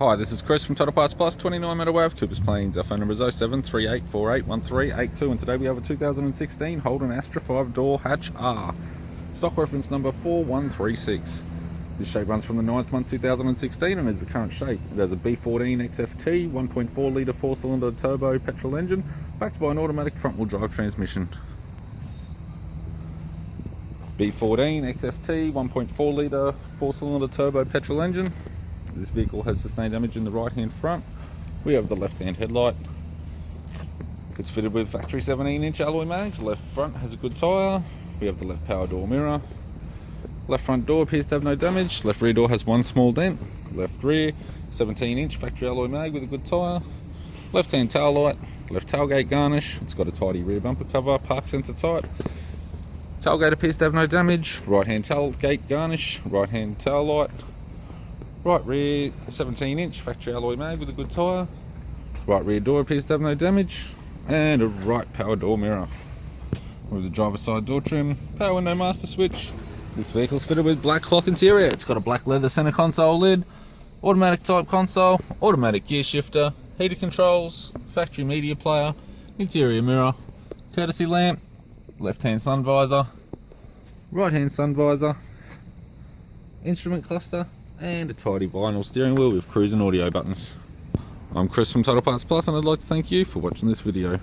Hi, this is Chris from Total Parts Plus, 29 Meadow Ave, Cooper's Plains. Our phone number is 0738481382, and today we have a 2016 Holden Astra 5-door hatch R. Stock reference number 4136. This shape runs from the 9th month 2016 and is the current shape. It has a B14 XFT 1.4 litre 4-cylinder turbo petrol engine, backed by an automatic front-wheel drive transmission. B14 XFT 1.4 litre 4-cylinder turbo petrol engine. This vehicle has sustained damage in the right hand front. We have the left hand headlight. It's fitted with factory 17-inch alloy mags. Left front has a good tyre. We have the left power door mirror. Left front door appears to have no damage. Left rear door has one small dent. Left rear 17-inch factory alloy mag with a good tyre. Left hand tail light. Left tailgate garnish. It's got a tidy rear bumper cover. Park sensor type. Tailgate appears to have no damage. Right hand tailgate garnish. Right hand tail light. Right rear 17-inch factory alloy mag with a good tyre. Right rear door appears to have no damage. And a right power door mirror. With the driver's side door trim, power window master switch. This vehicle's fitted with black cloth interior. It's got a black leather center console lid, automatic type console, automatic gear shifter, heater controls, factory media player, interior mirror, courtesy lamp, left hand sun visor, right hand sun visor, instrument cluster, and a tidy vinyl steering wheel with cruise and audio buttons. I'm Chris from Total Parts Plus, and I'd like to thank you for watching this video.